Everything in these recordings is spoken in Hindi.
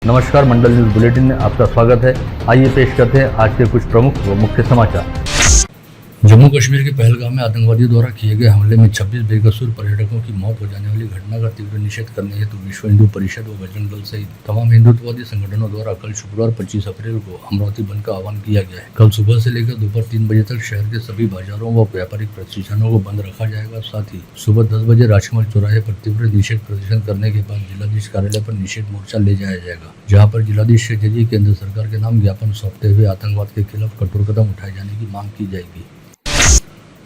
नमस्कार, मंडल न्यूज बुलेटिन में आपका स्वागत है। आइए पेश करते हैं आज के कुछ प्रमुख व मुख्य समाचार। जम्मू कश्मीर के पहलगाम में आतंकवादियों द्वारा किए गए हमले में 26 बेकसूर पर्यटकों की मौत हो जाने वाली घटना का तीव्र निषेध करने हेतु विश्व हिंदू परिषद व बजरंग दल सहित तमाम हिंदुत्ववादी संगठनों द्वारा कल शुक्रवार 25 अप्रैल को अमरावती बंद का आह्वान किया गया है। कल सुबह से लेकर दोपहर 3 बजे तक शहर के सभी बाजारों व व्यापारिक प्रतिष्ठानों को बंद रखा जाएगा। साथ ही सुबह 10 बजे राजकमल चौराहे पर तीव्र निषेध प्रदर्शन करने के बाद जिलाधीश कार्यालय पर निषेध मोर्चा ले जाया जाएगा, जहाँ पर जिलाधीश के जरिए केंद्र सरकार के नाम ज्ञापन सौंपते हुए आतंकवाद के खिलाफ कठोर कदम उठाए जाने की मांग की जाएगी।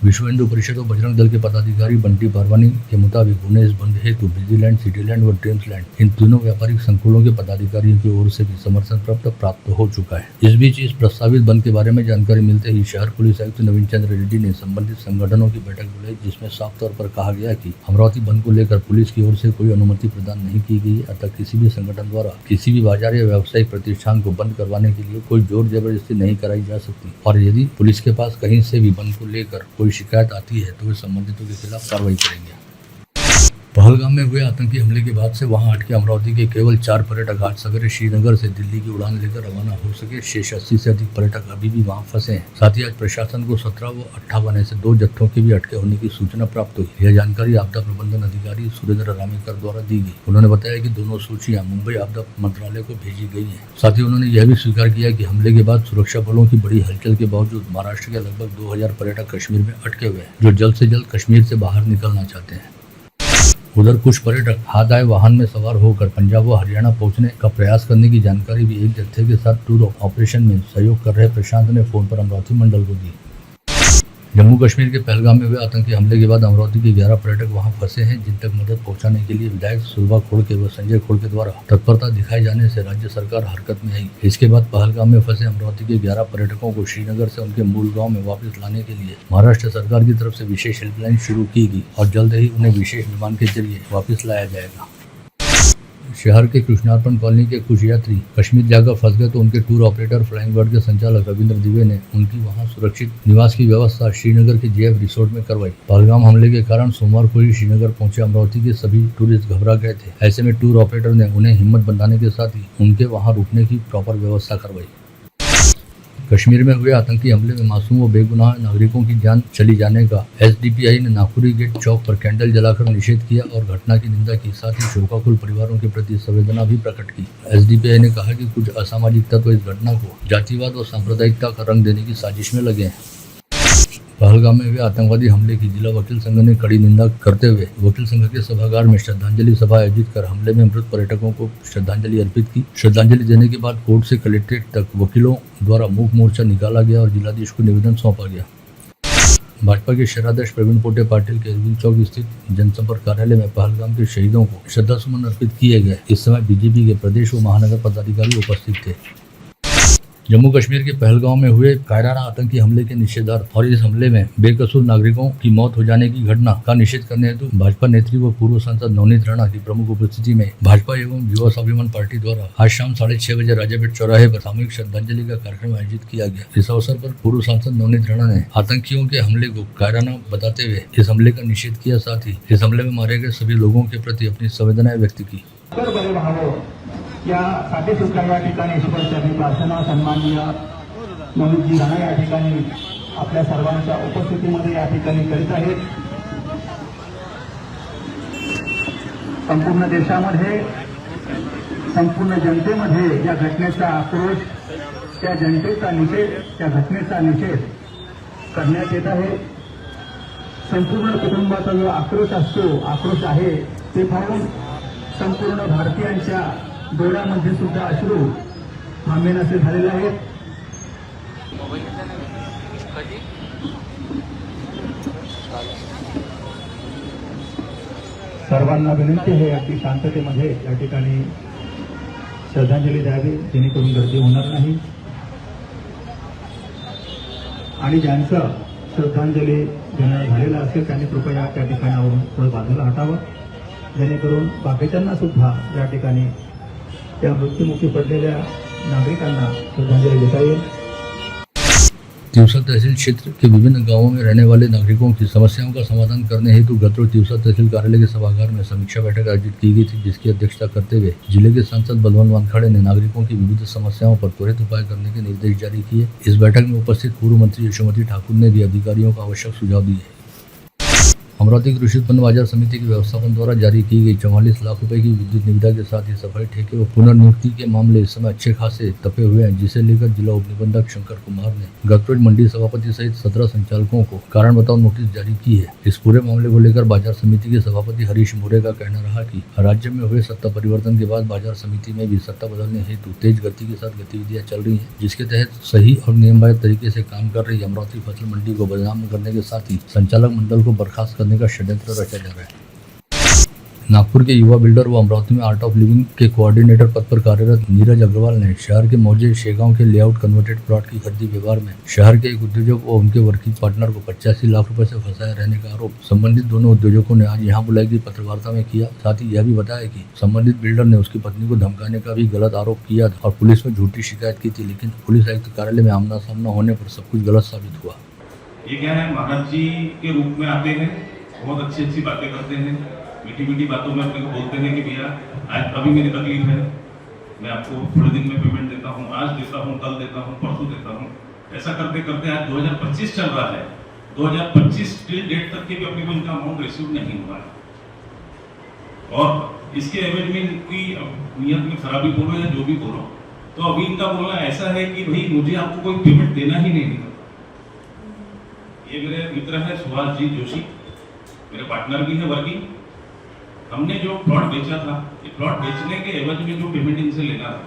विश्व हिंदू परिषद और बजरंग दल के पदाधिकारी बंटी पारवानी के मुताबिक उन्हें इस बंद हेतु बिजलीलैंड, सिटीलैंड व ड्रीम्सलैंड इन तीनों व्यापारिक संकुलों के पदाधिकारियों की ओर से भी समर्थन प्राप्त हो चुका है। इस बीच इस प्रस्तावित बंद के बारे में जानकारी मिलते ही शहर पुलिस आयुक्त नवीन चंद्र रेड्डी ने संबंधित संगठनों की बैठक बुलाई, जिसमें साफ तौर पर कहा गया कि अमरावती बंद को लेकर पुलिस की ओर से कोई अनुमति प्रदान नहीं की गई, अतः किसी भी संगठन द्वारा किसी भी बाजार या व्यावसायिक प्रतिष्ठान को बंद करवाने के लिए कोई जोर जबरदस्ती नहीं कराई जा सकती, और यदि पुलिस के पास कहीं से भी बंद को लेकर कोई शिकायत आती है तो वे संबंधितों के खिलाफ कार्रवाई करेंगे। पहलगाम में हुए आतंकी हमले के बाद से वहां अटके अमरावती के केवल 4 पर्यटक आज सवेरे श्रीनगर से दिल्ली की उड़ान लेकर रवाना हो सके। शेष 80 से अधिक पर्यटक अभी भी वहां फंसे हैं। साथ ही आज प्रशासन को 17 व 58 ऐसे 2 जत्थों के भी अटके होने की सूचना प्राप्त हुई। यह जानकारी आपदा प्रबंधन अधिकारी सुरेंद्र रामेकर द्वारा दी गई। उन्होंने बताया कि दोनों सूचियां मुंबई आपदा मंत्रालय को भेजी गई है। साथ ही उन्होंने यह भी स्वीकार किया कि हमले के बाद सुरक्षा बलों की बड़ी हलचल के बावजूद महाराष्ट्र के लगभग 2000 पर्यटक कश्मीर में अटके हुए हैं, जो जल्द से जल्द कश्मीर से बाहर निकलना चाहते हैं। उधर कुछ पर्यटक हाथ आए वाहन में सवार होकर पंजाब व हरियाणा पहुंचने का प्रयास करने की जानकारी भी एक जत्थे के साथ टूर ऑपरेशन में सहयोग कर रहे प्रशांत ने फोन पर अमरावती मंडल को दी। जम्मू कश्मीर के पहलगाम में हुए आतंकी हमले के बाद अमरावती के 11 पर्यटक वहां फंसे हैं, जिन तक मदद पहुंचाने के लिए विधायक सुलभा खोड़के व संजय खोड़के द्वारा तत्परता दिखाए जाने से राज्य सरकार हरकत में आई। इसके बाद पहलगाम में फंसे अमरावती के 11 पर्यटकों को श्रीनगर से उनके मूल गाँव में वापस लाने के लिए महाराष्ट्र सरकार की तरफ से विशेष हेल्पलाइन शुरू की गई और जल्द ही उन्हें विशेष विमान के जरिए वापस लाया जाएगा। शहर के कृष्णार्पण कॉलोनी के कुछ यात्री कश्मीर जाकर फंस गए तो उनके टूर ऑपरेटर फ्लाइंग बर्ड के संचालक रविंद्र दिवे ने उनकी वहां सुरक्षित निवास की व्यवस्था श्रीनगर के जेएफ रिसोर्ट में करवाई। पहलगाम हमले के कारण सोमवार को ही श्रीनगर पहुंचे अमरावती के सभी टूरिस्ट घबरा गए थे। ऐसे में टूर ऑपरेटर ने उन्हें हिम्मत बंधाने के साथ ही उनके वहां रुकने की प्रॉपर व्यवस्था करवाई। कश्मीर में हुए आतंकी हमले में मासूम व बेगुनाह नागरिकों की जान चली जाने का एसडीपीआई ने नागपुरी गेट चौक पर कैंडल जलाकर निषेध किया और घटना की निंदा की। साथ ही शोकाकुल परिवारों के प्रति संवेदना भी प्रकट की। एसडीपीआई ने कहा कि कुछ असामाजिक तत्व इस घटना को जातिवाद और सांप्रदायिकता का रंग देने की साजिश में लगे हैं। पहलगाम में हुए आतंकवादी हमले की जिला वकील संघ ने कड़ी निंदा करते हुए वकील संघ के सभागार में श्रद्धांजलि सभा आयोजित कर हमले में मृत पर्यटकों को श्रद्धांजलि अर्पित की। श्रद्धांजलि देने के बाद कोर्ट से कलेक्ट्रेट तक वकीलों द्वारा मूक मोर्चा निकाला गया और जिलाधीश को निवेदन सौंपा गया। भाजपा के शहराध्यक्ष प्रवीण पोटे पाटिल के अरविंद चौक स्थित जनसंपर्क कार्यालय में पहलगाम के शहीदों को श्रद्धासुमन अर्पित किए गए। इस समय बीजेपी के प्रदेश व महानगर पदाधिकारी उपस्थित थे। जम्मू कश्मीर के पहलगाम में हुए कायराना आतंकी हमले के निषेधार्थ और इस हमले में बेकसूर नागरिकों की मौत हो जाने की घटना का निषेध करने हेतु भाजपा नेत्री व पूर्व सांसद नवनीत राणा की प्रमुख उपस्थिति में भाजपा एवं युवा स्वाभिमान पार्टी द्वारा आज शाम 6:30 बजे राजापेट चौराहे पर सामूहिक श्रद्धांजलि का कार्यक्रम आयोजित किया गया। इस अवसर पर पूर्व सांसद नवनीत राणा ने आतंकियों के हमले को कायराना बताते हुए इस हमले का निषेध किया। साथ ही इस हमले में मारे गए सभी लोगों के प्रति अपनी संवेदनाएं व्यक्त की। या साठी सुद्धा या ठिकाणी ईश्वरचरणी प्रार्थना सन्माननीय नवनीतजी राणा या ठिकाणी आपल्या सर्वांच्या उपस्थितीमध्ये या ठिकाणी करीत आहेत। संपूर्ण देशामध्ये संपूर्ण जनतेमध्ये या घटनेचा आक्रोश, त्या जनतेचा निषेध, त्या घटनेचा निषेध करण्यात येत आहे। संपूर्ण कुटुंबाचा जो आक्रोश आहे ते पाहून संपूर्ण भारतीयांच्या डोळ्यामध्ये सुद्धा अश्रू थांबेनासे झालेले आहेत। सर्वांना विनंती आहे अगदी शांततेमध्ये या ठिकाणी श्रद्धांजली द्यावी, जेणेकरून गर्दी होणार नाही आणि ज्यांचं श्रद्धांजली देणं झालेलं असेल त्यांनी कृपया त्या ठिकाणावरून थोडं बाजूला हटावं, जेणेकरून बाकीच्यांना सुद्धा या ठिकाणी त्या मृत्युमुखी पडलेल्या नागरिकांना श्रद्धांजली देता येईल। तिवसा तहसील क्षेत्र के विभिन्न गांवों में रहने वाले नागरिकों की समस्याओं का समाधान करने हेतु गतरोज तिवसा तहसील कार्यालय के सभागार में समीक्षा बैठक आयोजित की गई थी, जिसकी अध्यक्षता करते हुए जिले के सांसद बलवंत वानखेड़े ने नागरिकों की विविध समस्याओं पर त्वरित उपाय करने के निर्देश जारी किए। इस बैठक में उपस्थित पूर्व मंत्री यशोमती ठाकुर ने भी अधिकारियों को आवश्यक सुझाव दिए। अमरावती कृषि उत्पन्न बाजार समिति के व्यवस्थापन द्वारा जारी की गई 44 लाख रुपए की विद्युत निविदा के साथ ही सफाई ठेके व पुनर्नियुक्ति के मामले इस समय अच्छे खासे तपे हुए हैं, जिसे लेकर जिला उप निबंधक शंकर कुमार ने गतरोज मंडी सभापति सहित 17 संचालकों को कारण बताओ नोटिस जारी की है। इस पूरे मामले को लेकर बाजार समिति के सभापति हरीश मोरे का कहना रहा कि राज्य में हुए सत्ता परिवर्तन के बाद बाजार समिति में भी सत्ता बदलने हेतु तेज गति के साथ गतिविधियां चल रही हैं, जिसके तहत सही और नियमबद्ध तरीके से काम कर रही अमरावती फसल मंडी को बदनाम करने के साथ ही संचालक मंडल को बर्खास्त करने का षड्यंत्र रचा जा रहा है। नागपुर के युवा बिल्डर व अमरावती में आर्ट ऑफ लिविंग के कोऑर्डिनेटर पद पर कार्यरत नीरज अग्रवाल ने शहर के मौजे शेगांव के लेआउट कन्वर्टेड प्लॉट की खरीदी व्यवहार में शहर के एक उद्योजक व उनके वर्किंग पार्टनर को 85 लाख रुपए से फंसाए रहने का आरोप संबंधित दोनों उद्योजकों ने आज यहां बुलाई गई पत्रवार्ता में किया। साथ ही यह भी बताया कि संबंधित बिल्डर ने उसकी पत्नी को धमकाने का भी गलत आरोप किया और पुलिस में झूठी शिकायत की थी, लेकिन पुलिस आयुक्त कार्यालय में आमना सामना होने पर सब कुछ गलत साबित हुआ। ये क्या है, महाराज जी के रूप में आते हैं, बहुत अच्छी बातें करते हैं, मीठी बातों में अपने को बोलते हैं कि भैया आज अभी मेरी तकलीफ है, मैं आपको थोड़े दिन में पेमेंट देता हूँ, आज देता हूँ, कल देता हूँ, परसों देता हूँ। ऐसा करते करते आज 2025 चल रहा है, 2025 टिल डेट तक के भी अपने को इनका अमाउंट रिसीव नहीं हुआ है। और इसके एवज में इनकी नियत में खराबी बोलो या जो भी बोलो, तो अभी इनका बोलना ऐसा है कि भाई मुझे आपको कोई पेमेंट देना ही नहीं है। ये मेरे मित्र है सुभाष जी जोशी, मेरे पार्टनर भी है वर्किंग। हमने जो प्लॉट बेचा था, ये प्लॉट बेचने के एवज में जो पेमेंट इनसे लेना था,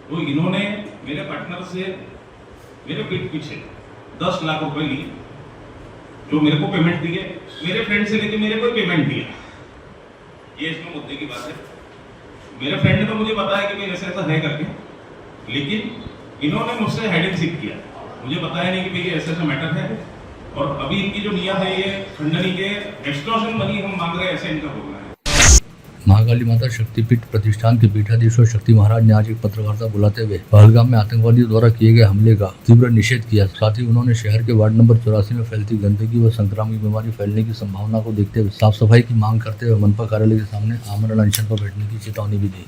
तो इन्होंने मेरे पार्टनर से मेरे पीठ पीछे 10 लाख रुपए लिए, जो मेरे को पेमेंट दिए, मेरे फ्रेंड से लेके मेरे को पेमेंट दिया। ये इसमें मुद्दे की बात है। मेरे फ्रेंड ने तो मुझे बताया कि भाई ऐसा है करके, लेकिन इन्होंने मुझसे हाइड एंड सीक किया, मुझे बताया नहीं कि भाई ये ऐसा मैटर है। और अभी इनकी जो नियत है ये खंडनी के एक्सटॉर्शन मनी हम मांग रहे हैं, ऐसा इनका बोलना है। महाकाली माता शक्तिपीठ प्रतिष्ठान के पीठाधीश्वर शक्ति महाराज ने आज एक पत्रवार्ता बुलाते हुए पहलगाम में आतंकवादियों द्वारा किए गए हमले का तीव्र निषेध किया। साथ ही उन्होंने शहर के वार्ड नंबर 84 में फैलती गंदगी व संक्रामक बीमारी फैलने की संभावना को देखते हुए साफ सफाई की मांग करते हुए मनपा कार्यालय के सामने आमरण अनशन पर बैठने की चेतावनी भी दी।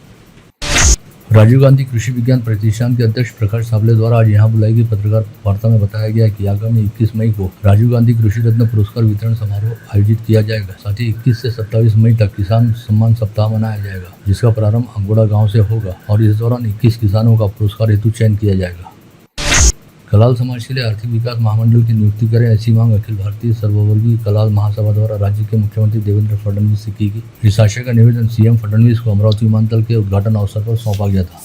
राजीव गांधी कृषि विज्ञान प्रतिष्ठान के अध्यक्ष प्रकाश साबले द्वारा आज यहां बुलाई गई पत्रकार वार्ता में बताया गया कि आगामी 21 मई को राजीव गांधी कृषि रत्न पुरस्कार वितरण समारोह आयोजित किया जाएगा। साथ ही 21 से 27 मई तक किसान सम्मान सप्ताह मनाया जाएगा, जिसका प्रारंभ अंगोड़ा गांव से होगा और इस दौरान 21 किसानों का पुरस्कार हेतु चयन किया जाएगा। कलाल समाज के लिए आर्थिक विकास महामंडल की नियुक्ति करें, ऐसी मांग अखिल भारतीय सर्ववर्गीय कलाल महासभा द्वारा राज्य के मुख्यमंत्री देवेंद्र फडणवीस से की गई। इस आशय का निवेदन सीएम फडणवीस को अमरावती विमानतल के उद्घाटन अवसर पर सौंपा गया था।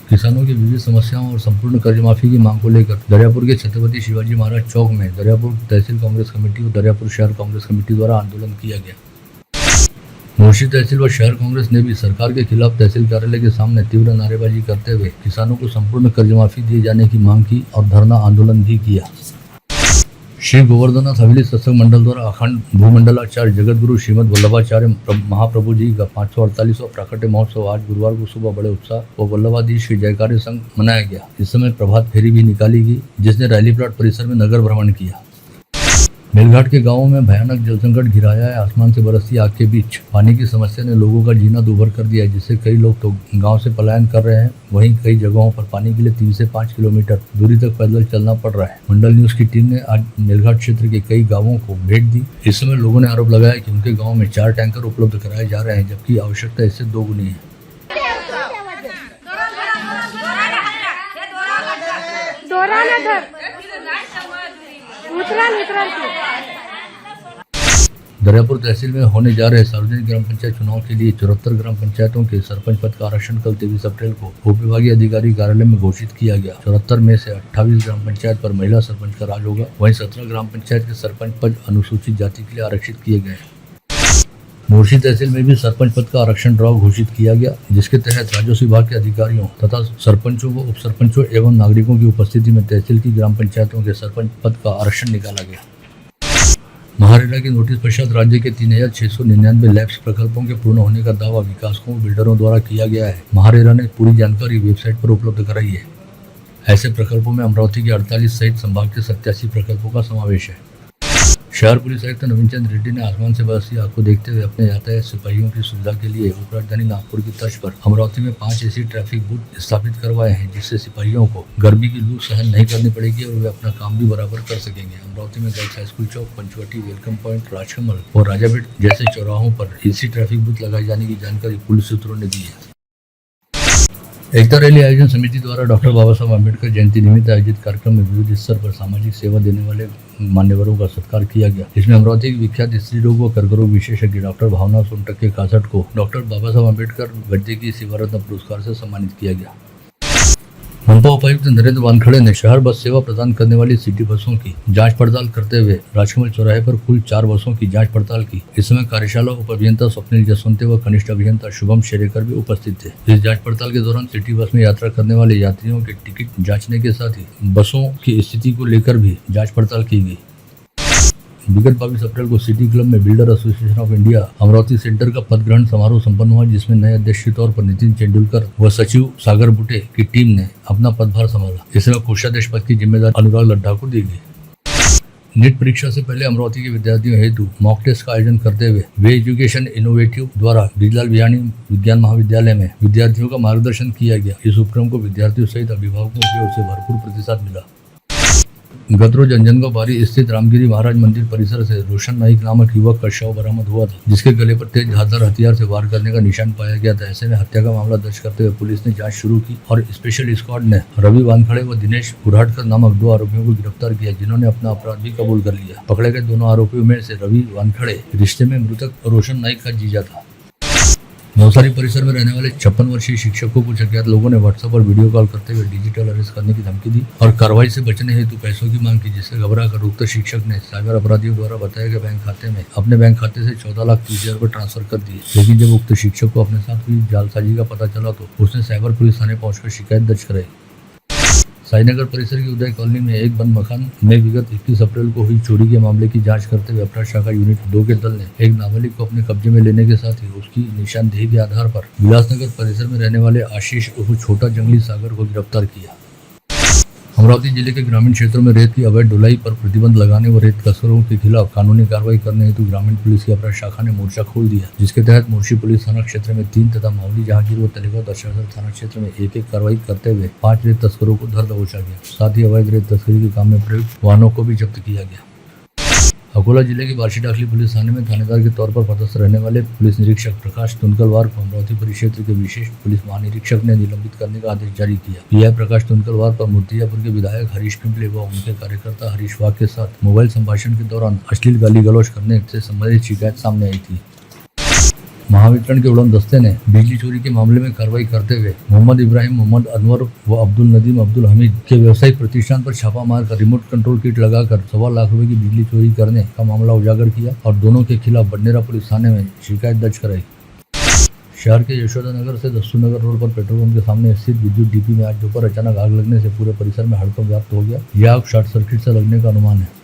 किसानों की विविध समस्याओं और संपूर्ण कर्ज माफी की मांग को लेकर दरियापुर के छत्रपति शिवाजी महाराज चौक में दरियापुर तहसील कांग्रेस कमेटी और दरियापुर शहर कांग्रेस कमेटी द्वारा आंदोलन किया गया। मोर्शी तहसील व शहर कांग्रेस ने भी सरकार के खिलाफ तहसील कार्यालय के सामने तीव्र नारेबाजी करते हुए किसानों को संपूर्ण कर्ज माफी दिए जाने की मांग की और धरना आंदोलन भी किया। श्री गोवर्धनाथ हवेली सत्संग मंडल द्वारा अखंड भूमंडलाचार्य जगत गुरु श्रीमद वल्लभाचार्य महाप्रभु जी का 548वां प्राकट्य महोत्सव आज गुरुवार को सुबह बड़े उत्साह व वल्लभाधीश के जयकारे संग मनाया गया। इस समय प्रभात फेरी भी निकाली गई, जिसने रैली प्लॉट परिसर में नगर भ्रमण किया। मेलघाट के गांवों में भयानक जल संकट घिराया है। आसमान से बरसती आग के बीच पानी की समस्या ने लोगों का जीना दूभर कर दिया है, जिससे कई लोग तो गांव से पलायन कर रहे हैं। वहीं कई जगहों पर पानी के लिए 3 से 5 किलोमीटर दूरी तक पैदल चलना पड़ रहा है। मंडल न्यूज की टीम ने आज मेलघाट क्षेत्र के कई गाँवों को भेंट दी। इस समय लोगों ने आरोप लगाया कि उनके गाँव में 4 टैंकर उपलब्ध कराए जा रहे हैं, जबकि आवश्यकता इससे 2 गुनी है। दरियापुर तहसील में होने जा रहे सार्वजनिक ग्राम पंचायत चुनाव के लिए 74 ग्राम पंचायतों के सरपंच पद का आरक्षण कल 23 अप्रैल को उप विभागीय अधिकारी कार्यालय में घोषित किया गया। 74 में से 28 ग्राम पंचायत पर महिला सरपंच का राज होगा। वहीं 17 ग्राम पंचायत के सरपंच पद अनुसूचित जाति के लिए आरक्षित किए गए। मोर्शी तहसील में भी सरपंच पद का आरक्षण ड्रॉ घोषित किया गया, जिसके तहत राजस्व विभाग के अधिकारियों तथा सरपंचों व उप सरपंचों एवं नागरिकों की उपस्थिति में तहसील की ग्राम पंचायतों के सरपंच पद का आरक्षण निकाला गया। महारेरा के नोटिस पश्चात राज्य के 3699 लैब्स प्रकल्पों के पूर्ण होने का दावा विकासकों व बिल्डरों द्वारा किया गया है। महारेरा ने पूरी जानकारी वेबसाइट पर उपलब्ध कराई है। ऐसे प्रकल्पों में अमरावती के 48 सहित संभाग के 87 प्रकल्पों का समावेश है। शहर पुलिस आयुक्त नवीन चंद्र रेड्डी ने आसमान से बरसी आग को देखते हुए अपने यातायात सिपाहियों की सुविधा के लिए उपराजधानी नागपुर की तर्ज पर अमरावती में 5 ऐसी ट्रैफिक बूथ स्थापित करवाए हैं, जिससे सिपाहियों को गर्मी की लू सहन नहीं करनी पड़ेगी और वे अपना काम भी बराबर कर सकेंगे। अमरावती में गर्ल्स हाईस्कूल चौक, पंचवटी, वेलकम पॉइंट, राजकमल और राजापेट जैसे चौराहों पर ऐसी ट्रैफिक बूथ लगाए जाने की जानकारी पुलिस सूत्रों ने दी है। एकता रैली आयोजन समिति द्वारा डॉक्टर बाबा साहब अम्बेडकर जयंती निमित्त आयोजित कार्यक्रम में विविध स्तर पर सामाजिक सेवा देने वाले मान्यवरों का सत्कार किया गया। इसमें अमरावती के विख्यात स्त्री रोग व कर्करोग विशेषज्ञ डॉक्टर भावना सोनटक्के कासट को डॉक्टर बाबा साहब अम्बेडकर गद्य की सेवा रत्न पुरस्कार से सम्मानित किया गया। मनपा उपायुक्त नरेंद्र वानखड़े ने शहर बस सेवा प्रदान करने वाली सिटी बसों की जांच पड़ताल करते हुए राजकमल चौराहे पर कुल 4 बसों की जांच पड़ताल की। इस समय कार्यशाला उप अभियंता स्वप्निल जसवंते व कनिष्ठ अभियंता शुभम शेरेकर भी उपस्थित थे। इस जांच पड़ताल के दौरान सिटी बस में यात्रा करने वाले यात्रियों के टिकट जांचने के साथ ही बसों की स्थिति को लेकर भी जाँच पड़ताल की गई। विगत 22 अप्रैल को सिटी क्लब में builder association of India Amravati centre का पद ग्रहण समारोह संपन्न हुआ, जिसमें नए अध्यक्ष के तौर पर नितिन तेंदुलकर व सचिव सागर बुटे की टीम ने अपना पदभार संभाला। इसमें कोषाध्यक्ष पद की जिम्मेदारी अनुराग लड्ढा को दी गई। नीट परीक्षा से पहले अमरावती के विद्यार्थियों हेतु मॉक टेस्ट का आयोजन करते हुए वे एजुकेशन इनोवेटिव द्वारा ब्रिजलाल बिहानी विज्ञान महाविद्यालय में विद्यार्थियों का मार्गदर्शन किया गया। इस उपक्रम को विद्यार्थियों सहित अभिभावकों की ओर से भरपूर प्रतिसाद मिला। गत रोज अंजनगांव बारी स्थित रामगिरी महाराज मंदिर परिसर से रोशन नाइक नामक युवक का शव बरामद हुआ था, जिसके गले पर तेज धारदार हथियार से वार करने का निशान पाया गया था। ऐसे में हत्या का मामला दर्ज करते हुए पुलिस ने जांच शुरू की और स्पेशल स्क्वाड ने रवि वानखड़े व दिनेश गुराटकर नामक 2 आरोपियों को गिरफ्तार किया, जिन्होंने अपना अपराध भी कबूल कर लिया। पकड़े गए दोनों आरोपियों में से रवि वानखड़े रिश्ते में मृतक रोशन नाइक का जीजा था। नवसारी परिसर में रहने वाले 56 वर्षीय शिक्षक को कुछ अज्ञात लोगों ने व्हाट्सएप पर वीडियो कॉल करते हुए डिजिटल अरेस्ट करने की धमकी दी और कार्रवाई से बचने हेतु पैसों की मांग की, जिससे घबराकर उक्त शिक्षक ने साइबर अपराधियों द्वारा बताए गए बैंक खाते में अपने बैंक खाते से 14,30,000 रुपये ट्रांसफर कर दिए। लेकिन जब उक्त शिक्षक को अपने साथ हुई जालसाजी का पता चला तो उसने साइबर पुलिस थाने पहुंचकर शिकायत दर्ज कराई। साईनगर परिसर की उदय कॉलोनी में एक बंद मकान में विगत 21 अप्रैल को हुई चोरी के मामले की जांच करते हुए अपराध शाखा यूनिट 2 के दल ने एक नाबालिग को अपने कब्जे में लेने के साथ ही उसकी निशानदेही के आधार पर विलासनगर परिसर में रहने वाले आशीष उर्फ छोटा जंगली सागर को गिरफ्तार किया। अमरावती जिले के ग्रामीण क्षेत्रों में रेत की अवैध ढुलाई पर प्रतिबंध लगाने व रेत तस्करों के खिलाफ कानूनी कार्रवाई करने हेतु ग्रामीण पुलिस की अपराध शाखा ने मोर्चा खोल दिया, जिसके तहत मुर्शी पुलिस थाना क्षेत्र में 3 तथा मावली जहांगीर व तलेगांव दशरथ थाना क्षेत्र में एक कार्रवाई करते हुए 5 रेत तस्करों को धर दबोचा गया। साथ ही अवैध रेत तस्करी के काम में प्रयुक्त वाहनों को भी जब्त किया गया। अकोला जिले की बार्शीडाकली पुलिस थाने में थानेदार के तौर पर पदस्थ रहने वाले पुलिस निरीक्षक प्रकाश तुनकलवार को अमरावती परिक्षेत्र के विशेष पुलिस महानिरीक्षक ने निलंबित करने का आदेश जारी किया। पीआई प्रकाश तुनकलवार पर मुर्तियापुर के विधायक हरीश पिंपले व उनके कार्यकर्ता हरीश वाघ के साथ मोबाइल संभाषण के दौरान अश्लील गाली गलौज करने से संबंधित शिकायत सामने आई थी। महावितरण के उड़न दस्ते ने बिजली चोरी के मामले में कार्रवाई करते हुए मोहम्मद इब्राहिम, मोहम्मद अनवर व अब्दुल नदीम अब्दुल हमीद के व्यावसायिक प्रतिष्ठान पर छापा मारकर रिमोट कंट्रोल किट लगाकर 1.25 लाख रुपए की बिजली चोरी करने का मामला उजागर किया और दोनों के खिलाफ बडनेरा पुलिस थाने में शिकायत दर्ज कराई। शहर के यशोदा नगर से दस्सू नगर रोड पर पेट्रोल पंप के सामने स्थित विद्युत डीपी में आज दोपहर अचानक आग लगने से पूरे परिसर में हड़कंप व्याप्त हो गया। यह आग शॉर्ट सर्किट से लगने का अनुमान है।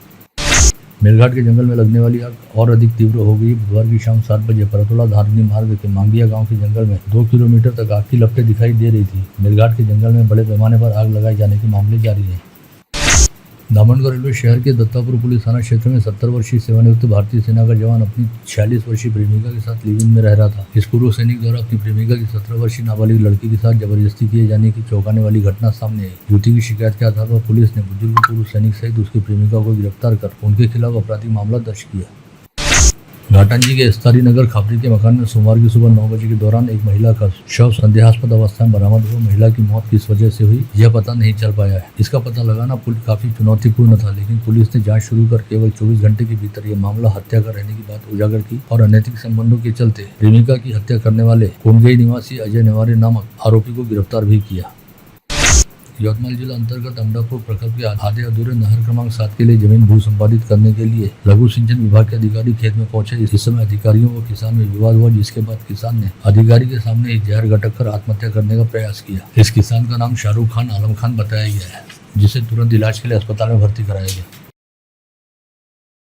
मेलघाट के जंगल में लगने वाली आग और अधिक तीव्र हो गई। बुधवार की शाम 7 बजे परतोला धारनी मार्ग के मांगिया गांव के जंगल में 2 किलोमीटर तक आग की लपटें दिखाई दे रही थी। मेलघाट के जंगल में बड़े पैमाने पर आग लगाए जाने के मामले जारी हैं। दामनगढ़ रेलवे शहर के दत्तापुर पुलिस थाना क्षेत्र में 70 वर्षीय सेवानिवृत्त भारतीय सेना का जवान अपनी 46 वर्षीय प्रेमिका के साथ लिव इन में रह रहा था। इस पूर्व सैनिक द्वारा अपनी प्रेमिका की 17 वर्षीय नाबालिग लड़की के साथ जबरदस्ती किए जाने की चौंकाने वाली घटना सामने आई। युवती की शिकायत के आधार पर पुलिस ने बुजुर्ग पूर्व सैनिक सहित उसकी प्रेमिका को गिरफ्तार कर उनके खिलाफ आपराधिक मामला दर्ज किया। घाटंजी के इस्तारी नगर खापरी के मकान में सोमवार की सुबह 9 बजे के दौरान एक महिला का शव संदेहास्पद अवस्था में बरामद हुआ। महिला की मौत किस वजह से हुई यह पता नहीं चल पाया है। इसका पता लगाना काफी चुनौतीपूर्ण था, लेकिन पुलिस ने जांच शुरू कर केवल 24 घंटे के भीतर यह मामला हत्या का रहने की बात उजागर की और अनैतिक संबंधों के चलते प्रेमिका की हत्या करने वाले कोंडगई निवासी अजय नेवारे नामक आरोपी को गिरफ्तार भी किया। यवतमाल जिला अंतर्गत अमडापुर प्रकल्प के आधे अधूरे नहर क्रमांक 7 के लिए जमीन भू संपादित करने के लिए लघु सिंचन विभाग के अधिकारी खेत में पहुंचे। इस समय अधिकारियों व किसान में विवाद हुआ, जिसके बाद किसान ने अधिकारी के सामने ही जहर गटक कर आत्महत्या करने का प्रयास किया। इस किसान का नाम शाहरुख खान आलम खान बताया गया है, जिसे तुरंत इलाज के लिए अस्पताल में भर्ती कराया गया।